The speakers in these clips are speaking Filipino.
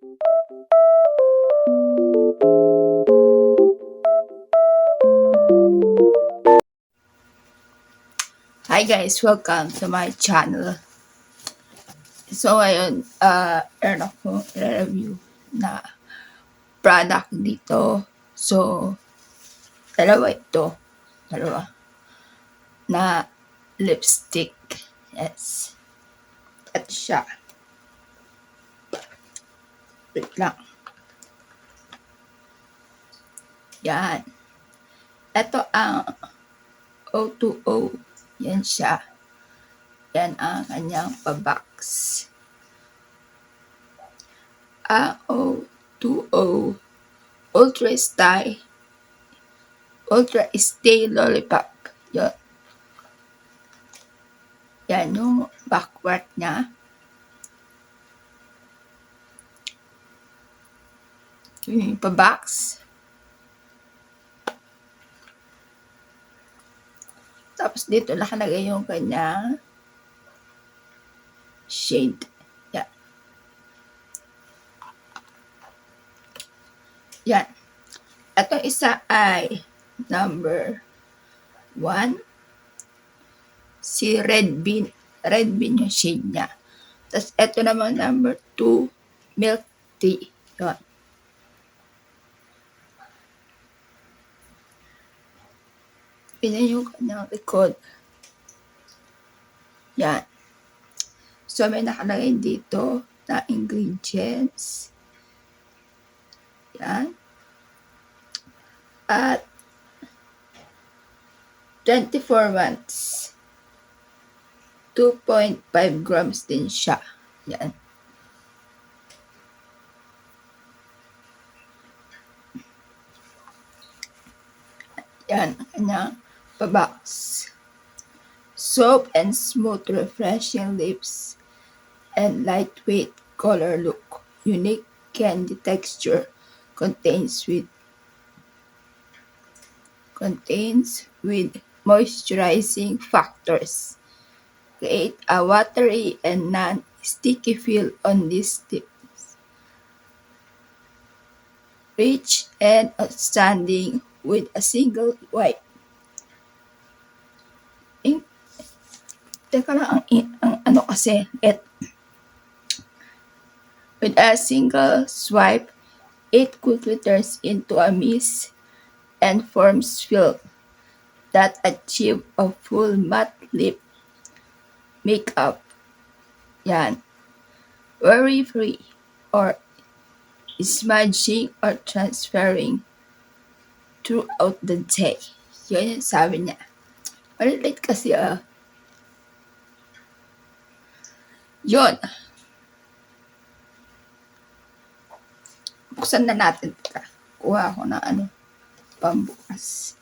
Hi guys, welcome to my channel. So ngayon, meron akong review na product dito. So, dalawa na lipstick. Yes. At siya. Wait lang. Yan. Ito ang O2O. Yan siya. Yan ang kanyang pabox. Ang O2O Ultra Stay Lollipop. Yan. Yan yung backward niya. Yung pabox. Tapos dito nakalagay yung kanyang shade. Yan. Yan. Ito isa ay number 1. Si Red Bean. Red Bean yung shade niya. Tapos ito naman number 2. Milk Tea. Yan. Yan yung kanyang likod. Yan. So, may nakalagay dito na ingredients. Yan. At 24 months. 2.5 grams din siya. Yan. Yan. Kanyang pabox. Soft and smooth, refreshing lips and lightweight color look. Unique candy texture. Contains with moisturizing factors. Create a watery and non-sticky feel on these lips. Rich and outstanding with a single wipe. Teka lang, ang ano kasi, with a single swipe, it quickly turns into a mist and forms film that achieve a full matte lip makeup. Yan. Worry-free or smudging or transferring throughout the day. Yun yung sabi niya. Malilit kasi Yun. Buksan na natin. Kuha ako na pambukas.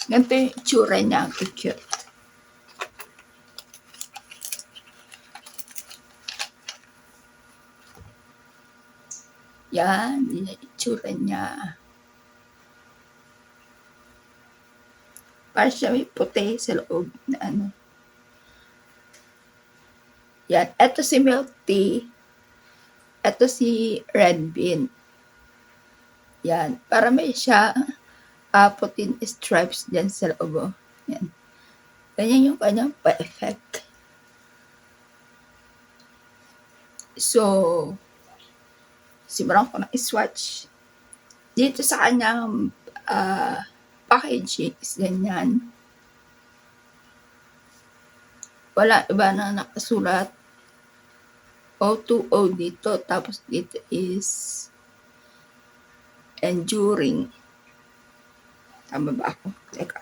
Ganito yung itsura niya. Ang cute. Yan. Yun yung itsura niya. Para siya may puti sa loob na Yan. Ito si Milk Tea. Ito si Red Bean. Yan. Para may siya putin stripes dyan sa loob. Yan. Ganyan yung kanyang pa-effect. So, simulan ko na i-swatch. Dito sa kanyang packaging is ganyan. Wala iba na nakasulat. O2O dito. Tapos dito is enduring. Tama ba ako? Teka.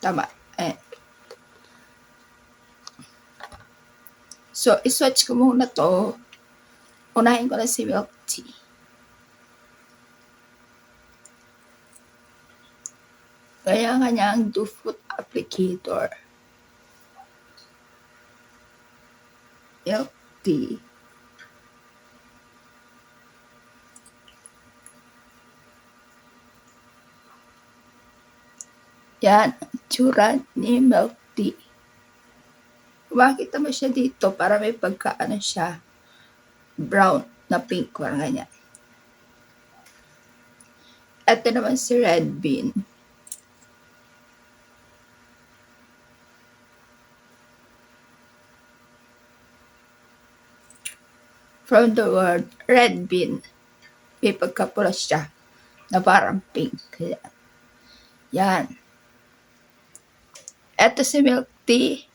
Tama. So, iswatch ko muna to. Unahin ko na si Milk Tea. Kaya kanyang two-foot applicator. Milk tea. Yan, tsura ni milk tea. Makikita mo siya dito para may pagkaano siya, brown na pink, parang ganyan. Ito naman si red bean. From the word red bean, may pagkapula siya na parang pink. Yan. Ito si milk tea.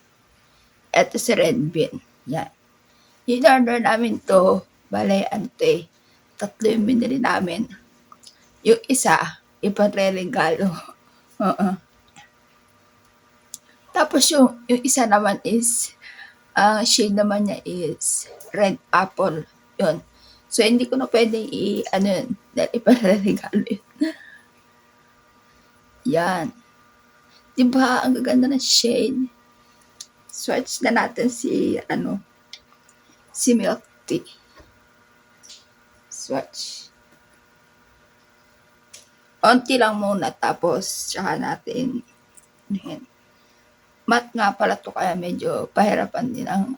Ito si red bean. Yan. In-order namin to. Bale, tatlo yung binili namin. Yung isa, ipareregalo. Tapos yung isa naman is, shade naman niya is red apple. Yun. So, hindi ko na pwedeng yun, dahil ipareregalo yun. Yan. Diba, ang gaganda ng shade. Swatch na natin si milk tea. Swatch. Onti lang muna, tapos tsaka natin yun. Matte nga pala to, kaya medyo pahirapan din ang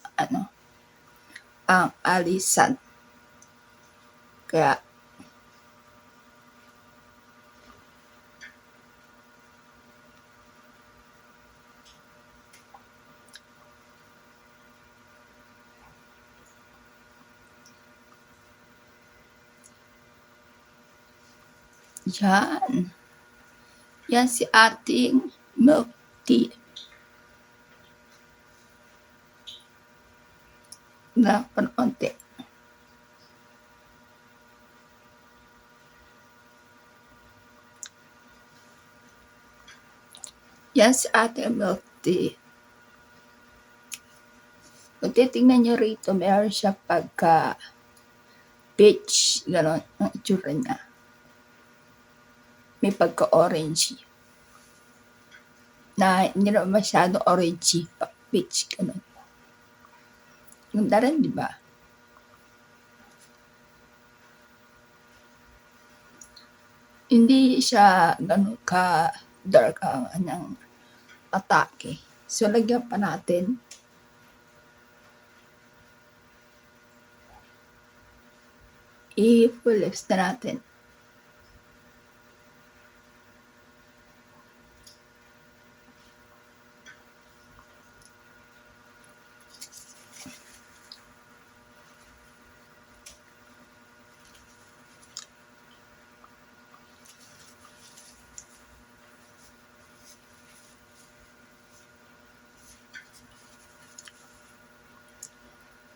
alisan. Kaya yan. Yan si ating milk tea. Na konti. Yan si ating milk tea. Kung titingnan nyo rito, meron siya pagka peach, gano'n, ang itsura niya. May pagka-orangey. Na hindi naman masyado orangey, peach, gano'n. Ganda rin, di ba? Hindi siya gano'n ka dark ang atake. So, lagyan pa natin i-full lips na natin.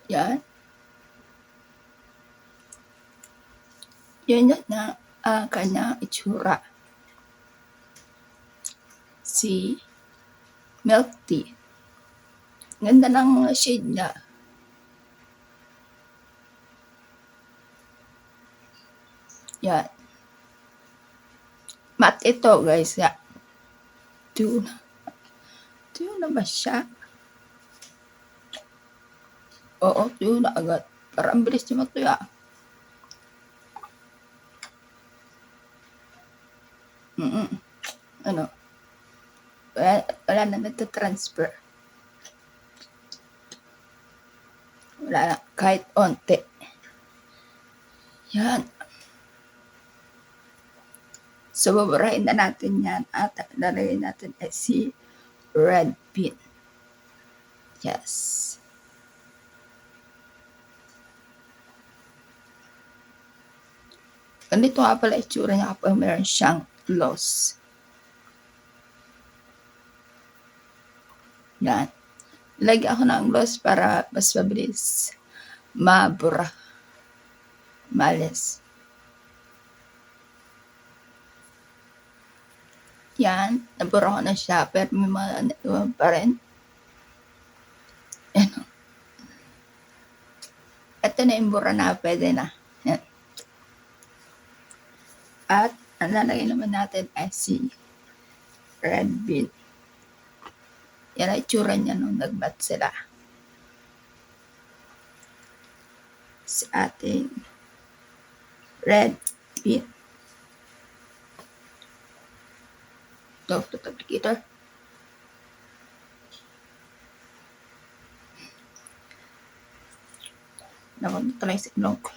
Yan. Yan na kanya itsura. Si milk tea. Ganda ng shade niya. Yan. Matte ito, guys. Yan. Tuyo na ba siya? Oo, tuyo na agad. Parang bilis niya matuya. Wala na nagtatransfer. Wala na, kahit onte. Yan. So, babarahin na natin yan at lalagay natin si red bean. Yes. Ganito nga pala itsura niya kapag meron siyang gloss. Yan. Lagyan ako ng gloss para mas mabilis mabura. Malis. Yan. Nabura ko na siya pero may mga naiwan pa rin. Yan. Ito na yung bura na. Pwede na. Yan. At ang lalagay naman natin ay si Red Bean. Yan ang itsura niya nung nag-match sila. Sa ating Red Bean. Go to the applicator. Naku, dito lang sa ilong ko.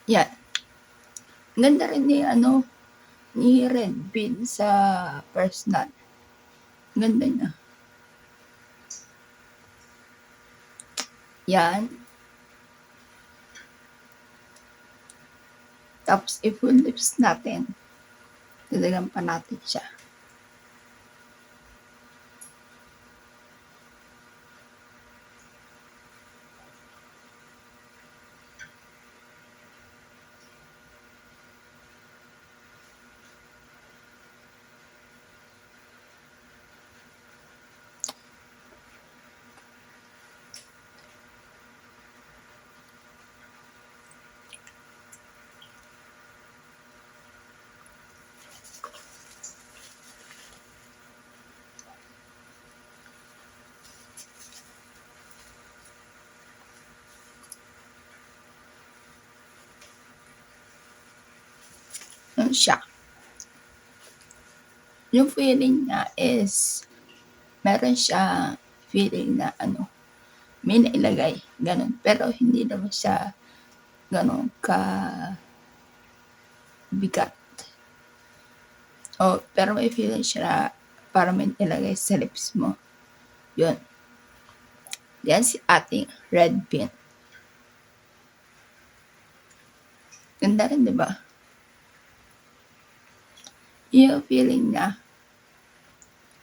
Yan. Ganda rin ni Red Bean sa personal. Ganda niya. Yan. Tapos, i-full lips natin. Dadagan pa natin siya. Yan siya. Yung feeling niya is, meron siya feeling na may nailagay, ganun. Pero hindi naman siya ganun ka bigat. Pero may feeling siya na para may ilagay sa lips mo. Yun. Yan si ating Red Bean. Ganda rin, di ba? Yung feeling niya.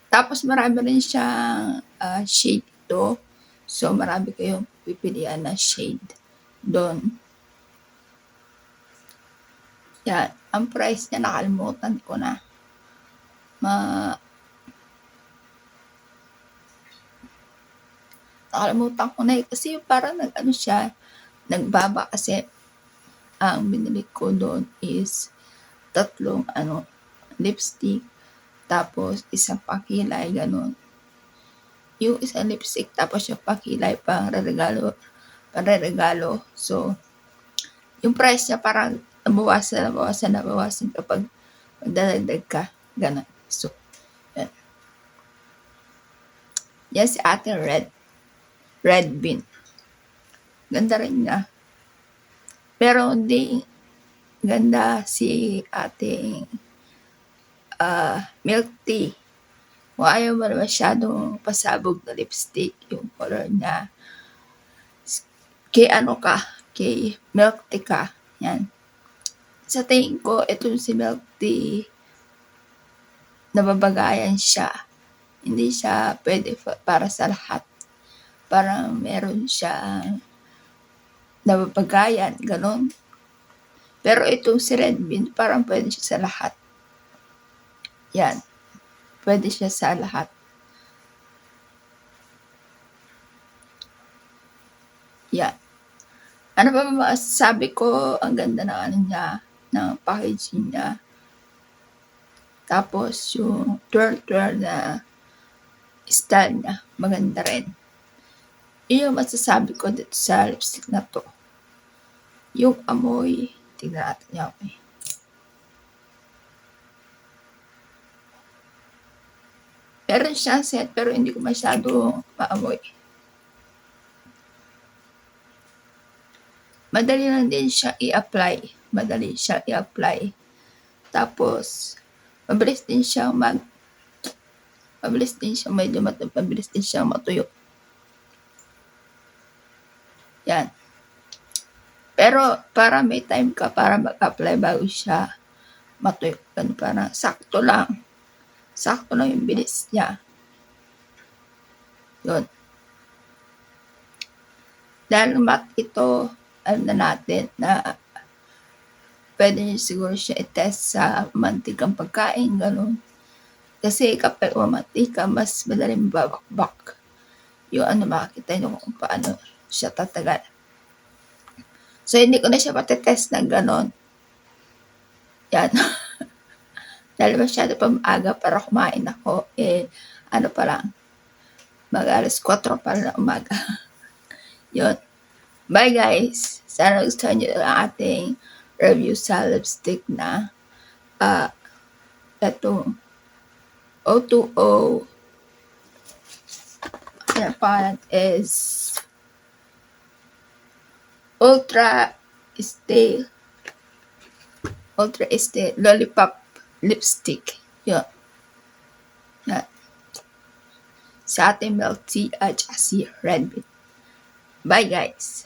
Tapos marami rin siyang shade ito. So marami kayong pipilian na shade doon. Yan. Ang price niya nakalimutan ko na. Nakalimutan ko na kasi parang siya, nagbaba kasi ang binili ko doon is 3 lipstick, tapos isang pakilay, ganun. Yung isang lipstick, tapos yung pakilay pang regalo. So, yung price niya parang nabawasan kapag magdadagdag ka, ganun. So, yan. Yan si ating Red Bean. Ganda rin niya. Pero hindi ganda si ating milk tea. Kung ayaw mo na masyadong pasabog na lipstick, yung color niya, kay milk tea ka. Yan. Sa tingin ko, itong si milk tea, nababagayan siya. Hindi siya pwede para sa lahat. Parang meron siya nababagayan, ganun. Pero itong si Red Bean, parang pwede siya sa lahat. Yan. Pwede siya sa lahat. Yan. Ano ba masasabi ko? Ang ganda ng niya, ng packaging niya. Tapos yung twirl na style niya, maganda rin. Yung masasabi ko dito sa lipstick na to. Yung amoy, tignan natin niya. Okay. Meron siyang scent pero hindi ko masyado maamoy. Madali lang din siya i-apply. Tapos, mabilis din siya mabilis din siya matuyo. Yan. Pero para may time ka para mag-apply bago siya matuyok. Ganun, parang sakto lang. Sakto lang yung bilis niya. Yun. Dahil ito, alam na natin na pwede nyo siguro siya i-test sa mantikang pagkain, gano'n. Kasi kapag mantika, mas madaling babakbak. Yung makikita nyo kung paano siya tatagal. So, hindi ko na siya matitest ng gano'n. Yan. Dahil masyado pa maaga para kumain ako. Pa lang, mag-alas 4 pa na umaga. Yun. Bye guys! Sana gustuhan nyo ang ating review sa lipstick na ito O2O. Ang pangalan is Ultra Stay Lollipop Lipstick. Yun. Yan. Sa ating milk tea at si Red Bean. Bye guys!